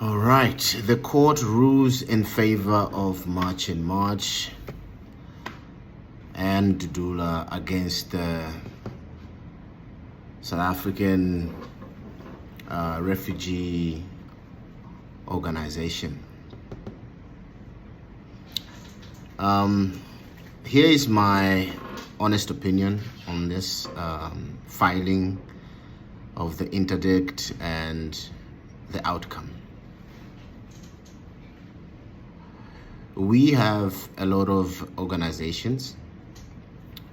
All right, the court rules in favor of March in March and Dudula against the South African Refugee organization. Here is my honest opinion on this filing of the interdict and the outcome. We have a lot of organizations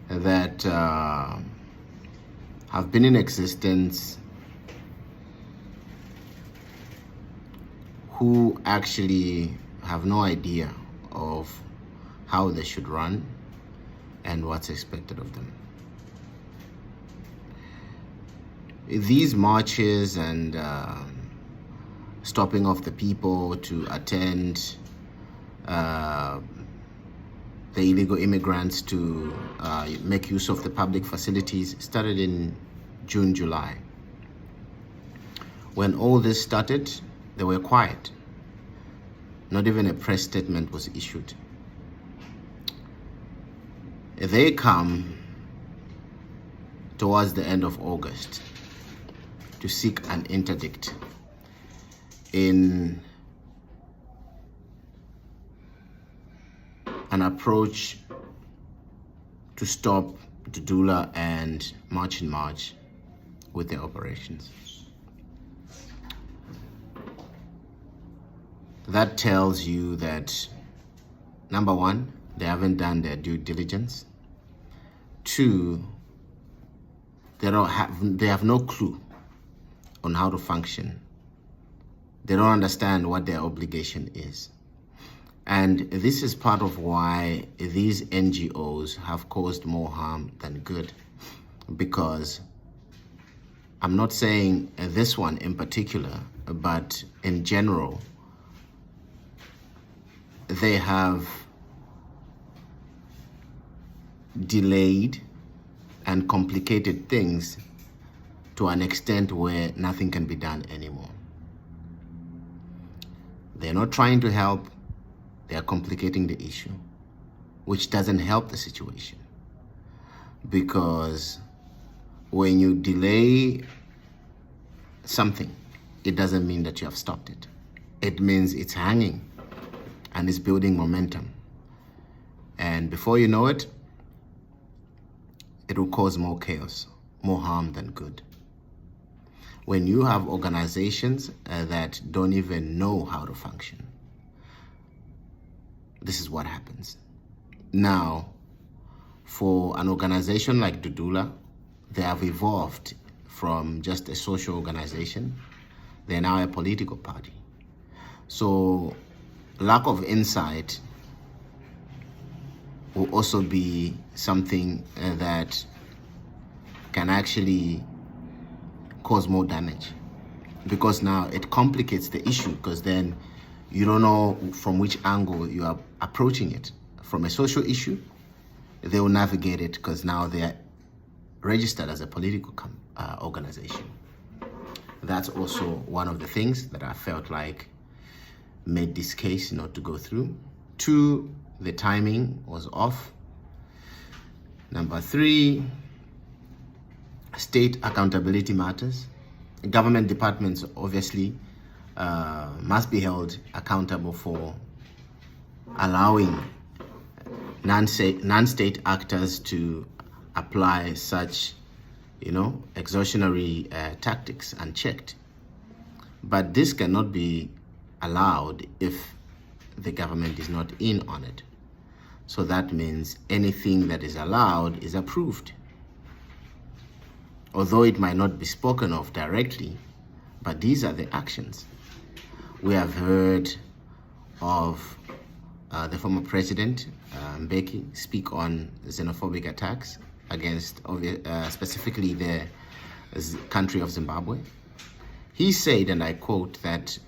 that have been in existence who actually have no idea of how they should run and what's expected of them. These marches and stopping off the people to attend the illegal immigrants to make use of the public facilities started in June, July. When all this started, they were quiet. Not even a press statement was issued. They come towards the end of August to seek an interdict in an approach to stop Dudula and March in March with their operations. That tells you that, number one, they haven't done their due diligence. Two, they have no clue on how to function. They don't understand what their obligation is. And this is part of why these NGOs have caused more harm than good. Because I'm not saying this one in particular, but in general, they have delayed and complicated things to an extent where nothing can be done anymore. They're not trying to help. They are complicating the issue, which doesn't help the situation. Because when you delay something, it doesn't mean that you have stopped it. It means it's hanging and it's building momentum. And before you know it, it will cause more chaos, more harm than good. When you have organizations that don't even know how to function, this is what happens. Now, for an organization like Dudula, they have evolved from just a social organization. They're now a political party. So, lack of insight will also be something that can actually cause more damage, because now it complicates the issue, because then you don't know from which angle you are approaching it. From a social issue, they will navigate it because now they are registered as a political organization. That's also one of the things that I felt like made this case not to go through. Two, the timing was off. Number three, state accountability matters. Government departments obviously must be held accountable for allowing non-state actors to apply such, extortionary tactics unchecked. But this cannot be allowed if the government is not in on it. So that means anything that is allowed is approved. Although it might not be spoken of directly, but these are the actions. We have heard of the former president, Mbeki, speak on xenophobic attacks against specifically the country of Zimbabwe. He said, and I quote, that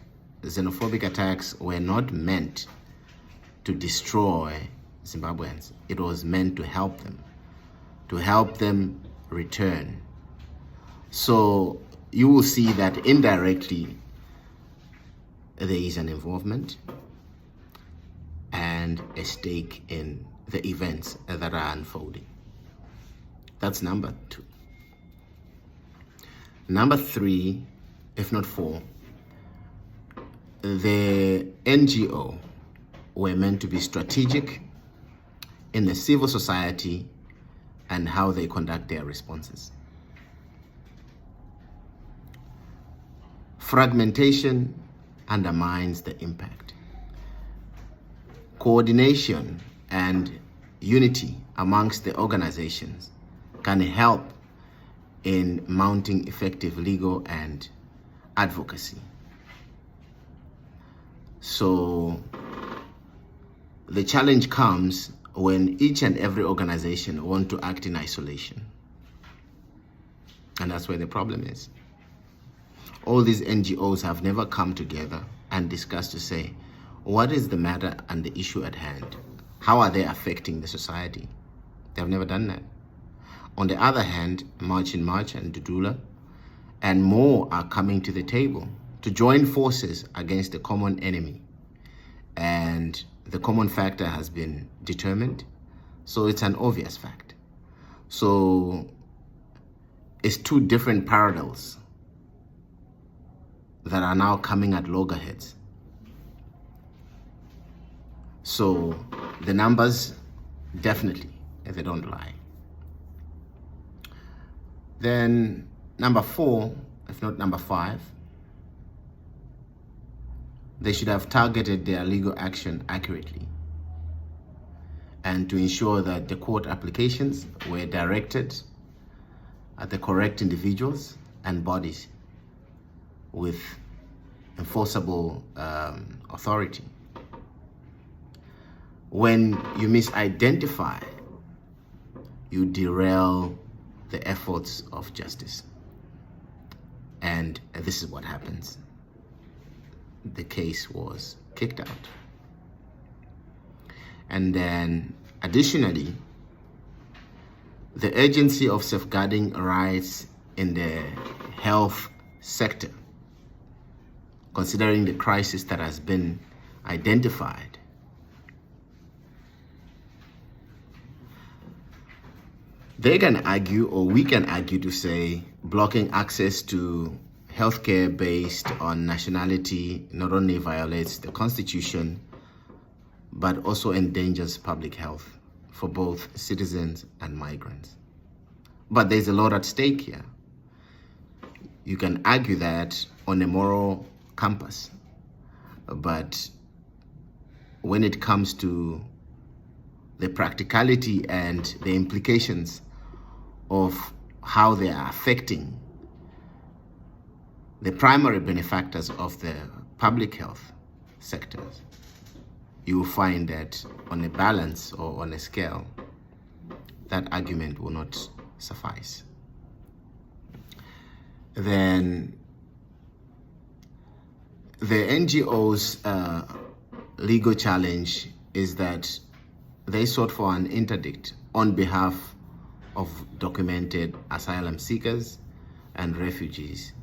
xenophobic attacks were not meant to destroy Zimbabweans. It was meant to help them return. So you will see that indirectly there is an involvement and a stake in the events that are unfolding. That's number 2. Number 3, if not 4, the NGO were meant to be strategic in the civil society and how they conduct their responses. Fragmentation undermines the impact. Coordination and unity amongst the organizations can help in mounting effective legal and advocacy. So the challenge comes when each and every organization want to act in isolation. And that's where the problem is. All these NGOs have never come together and discussed to say, what is the matter and the issue at hand? How are they affecting the society? They've never done that. On the other hand, March in March and Dudula and more are coming to the table to join forces against the common enemy. And the common factor has been determined, so it's an obvious fact. So it's 2 different parallels that are now coming at loggerheads. So the numbers, definitely, they don't lie. Then number 4, if not number 5, they should have targeted their legal action accurately and to ensure that the court applications were directed at the correct individuals and bodies with enforceable authority. When you misidentify, you derail the efforts of justice. And this is what happens. The case was kicked out. And then additionally, the urgency of safeguarding rights in the health sector, considering the crisis that has been identified, they can argue, or we can argue to say, blocking access to healthcare based on nationality not only violates the Constitution, but also endangers public health for both citizens and migrants. But there's a lot at stake here. You can argue that on a moral compass, but when it comes to the practicality and the implications of how they are affecting the primary benefactors of the public health sectors, you will find that on a balance or on a scale, that argument will not suffice. Then the NGO's legal challenge is that they sought for an interdict on behalf of documented asylum seekers and refugees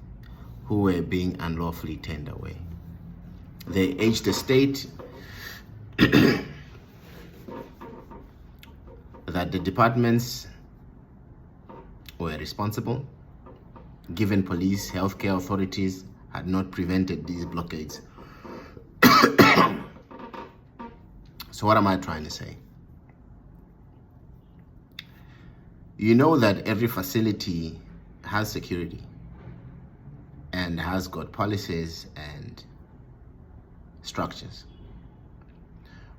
who were being unlawfully turned away. They urged the state that the departments were responsible, given police, healthcare authorities had not prevented these blockades. So what am I trying to say? You know that every facility has security and has got policies and structures.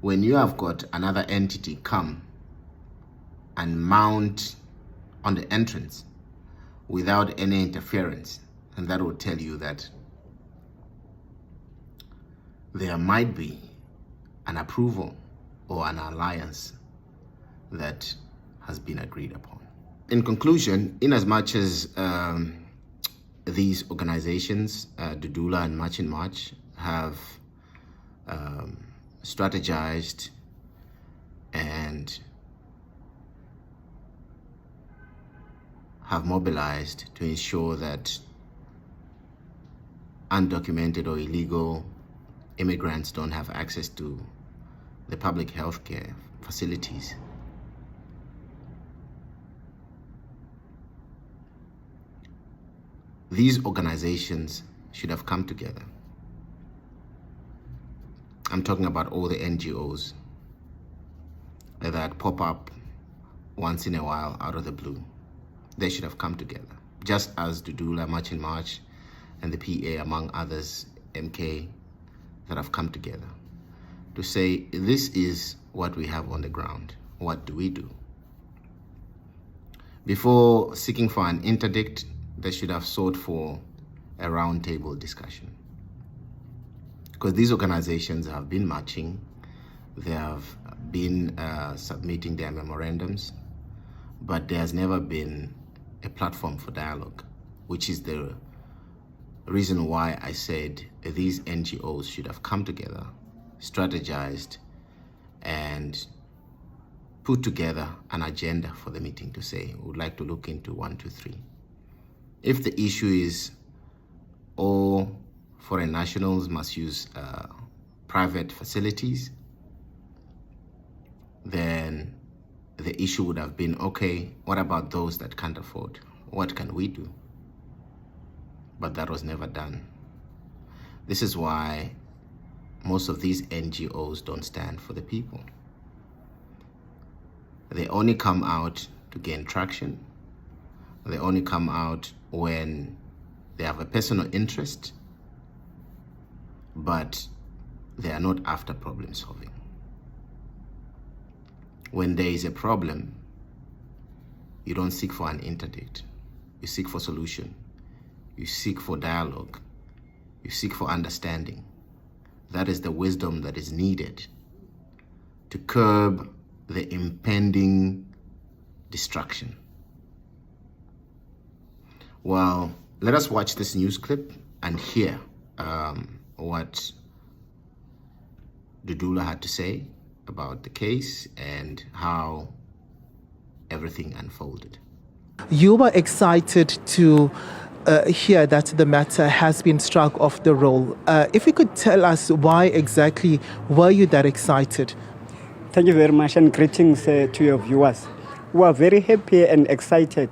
When you have got another entity come and mount on the entrance without any interference, and that will tell you that there might be an approval or an alliance that has been agreed upon. In conclusion, in as much as these organizations, Dudula and March in March, have strategized and have mobilized to ensure that undocumented or illegal immigrants don't have access to the public health care facilities. These organizations should have come together. I'm talking about all the NGOs that pop up once in a while out of the blue. They should have come together, just as Dudula, March in March, and the PA, among others, MK, that have come together to say, this is what we have on the ground. What do we do? Before seeking for an interdict, they should have sought for a roundtable discussion. Because these organizations have been marching, they have been submitting their memorandums, but there has never been a platform for dialogue, which is the reason why I said these NGOs should have come together, strategized, and put together an agenda for the meeting to say, we would like to look into 1, 2, 3. If the issue is all foreign nationals must use private facilities, then the issue would have been, okay, what about those that can't afford? What can we do? But that was never done. This is why most of these NGOs don't stand for the people. They only come out to gain traction. They only come out when they have a personal interest, but they are not after problem solving. When there is a problem, you don't seek for an interdict. You seek for solution. You seek for dialogue. You seek for understanding. That is the wisdom that is needed to curb the impending destruction. Well, let us watch this news clip and hear what Dudula had to say about the case and how everything unfolded. You were excited to hear that the matter has been struck off the roll. If you could tell us why exactly were you that excited? Thank you very much, and greetings to your viewers. We are very happy and excited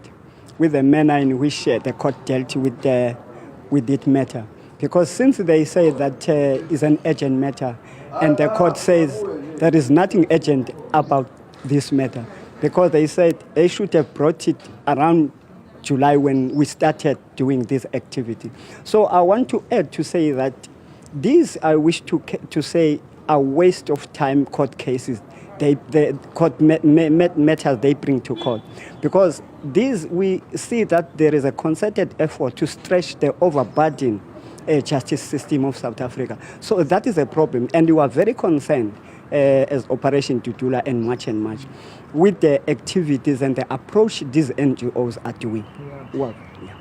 with the manner in which the court dealt with this matter. Because since they say that is an urgent matter, and the court says there is nothing urgent about this matter, because they said they should have brought it around July when we started doing this activity. So I want to add to say that these, I wish to say, are waste of time court cases. The court matters they bring to court. Because these, we see that there is a concerted effort to stretch the overburden justice system of South Africa. So that is a problem. And we are very concerned as Operation Dudula and March with the activities and the approach these NGOs are doing. Well, yeah.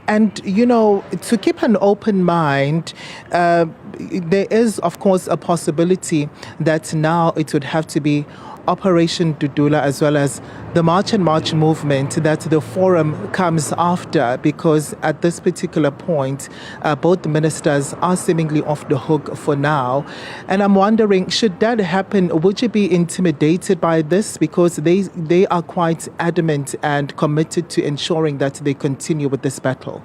And, you know, to keep an open mind, there is, of course, a possibility that now it would have to be Operation Dudula as well as the March movement that the forum comes after, because at this particular point, both ministers are seemingly off the hook for now. And I'm wondering, should that happen, would you be intimidated by this? Because they are quite adamant and committed to ensuring that they continue with this battle.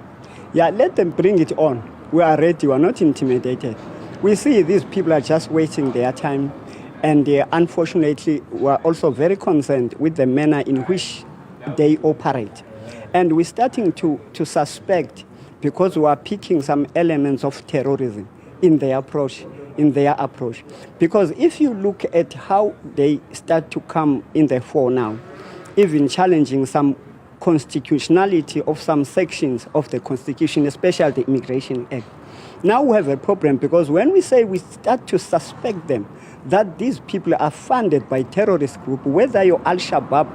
Yeah, let them bring it on. We are ready. We are not intimidated. We see these people are just wasting their time. And unfortunately, we are also very concerned with the manner in which they operate. And we're starting to suspect, because we are picking some elements of terrorism in their approach. Because if you look at how they start to come in the fore now, even challenging some constitutionality of some sections of the Constitution, especially the Immigration Act. Now we have a problem, because when we say we start to suspect them, that these people are funded by terrorist group, whether you're Al-Shabaab,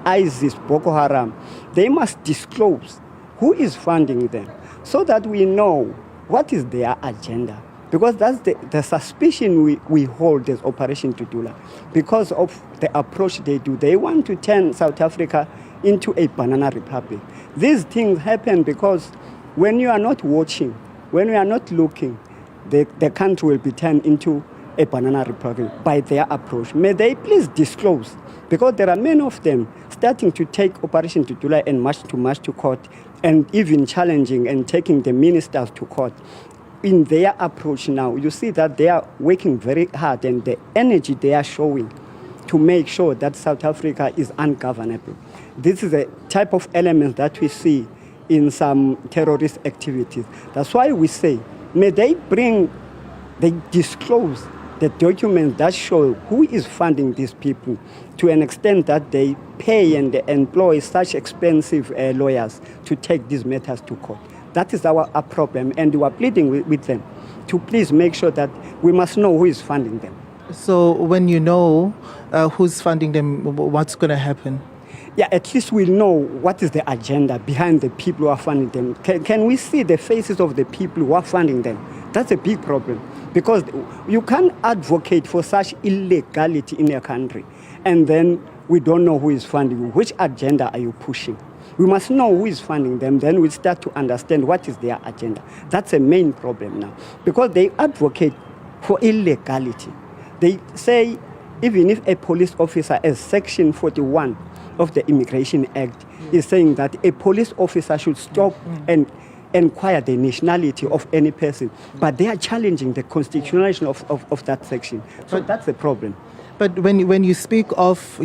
ISIS, Boko Haram, they must disclose who is funding them so that we know what is their agenda. Because that's the suspicion we hold as Operation Dudula. Because of the approach they do, they want to turn South Africa into a banana republic. These things happen because when you are not watching, when you are not looking, the country will be turned into a banana republic by their approach. May they please disclose, because there are many of them starting to take Operation Dudula and march to court, and even challenging and taking the ministers to court. In their approach now, you see that they are working very hard, and the energy they are showing to make sure that South Africa is ungovernable. This is a type of element that we see in some terrorist activities. That's why we say, may they disclose the documents that show who is funding these people, to an extent that they pay and employ such expensive lawyers to take these matters to court. That is our problem, and we are pleading with them to please make sure that we must know who is funding them. So when you know who's funding them, what's going to happen? Yeah, at least we'll know what is the agenda behind the people who are funding them. Can we see the faces of the people who are funding them? That's a big problem, because you can't advocate for such illegality in a country and then we don't know who is funding you. Which agenda are you pushing? We must know who is funding them, then we start to understand what is their agenda. That's a main problem now, because they advocate for illegality. They say even if a police officer, as Section 41 of the Immigration Act is saying that a police officer should stop and inquire the nationality of any person, but they are challenging the constitutionality of that section. So that's the problem. But when you speak of,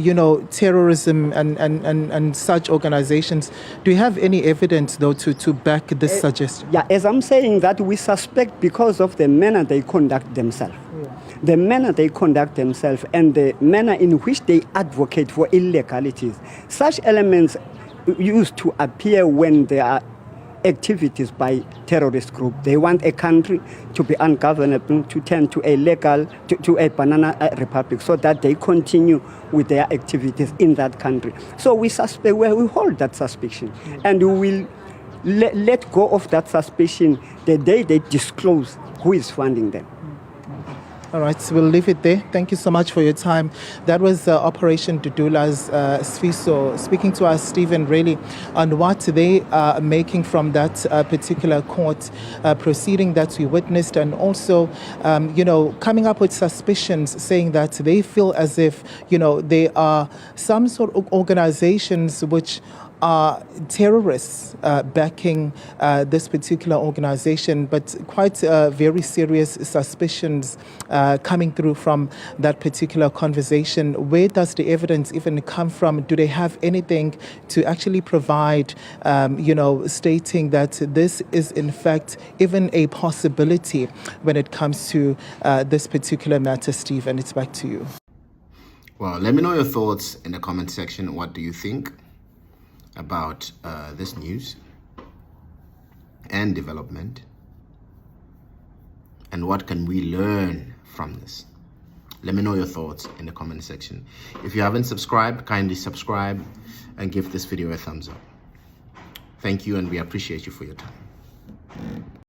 terrorism and such organizations, do you have any evidence, though, to back this suggestion? Yeah, as I'm saying that, we suspect because of the manner they conduct themselves. The manner they conduct themselves and the manner in which they advocate for illegalities. Such elements used to appear when there are activities by terrorist group. They want a country to be ungovernable, to turn to a banana republic, so that they continue with their activities in that country. So we suspect, we hold that suspicion, and we will let go of that suspicion the day they disclose who is funding them. All right, so we'll leave it there. Thank you so much for your time. That was Operation Dudula's Sfiso speaking to us, Stephen, really on what they are making from that particular court proceeding that we witnessed, and also, coming up with suspicions, saying that they feel as if, they are some sort of organizations which are terrorists backing this particular organization, but quite very serious suspicions coming through from that particular conversation. Where does the evidence even come from? Do they have anything to actually provide, stating that this is in fact even a possibility when it comes to this particular matter? Stephen, it's back to you. Well, let me know your thoughts in the comment section. What do you think about this news and development, and what can we learn from this? Let me know your thoughts in the comment section. If you haven't subscribed, kindly subscribe and give this video a thumbs up. Thank you, and we appreciate you for your time.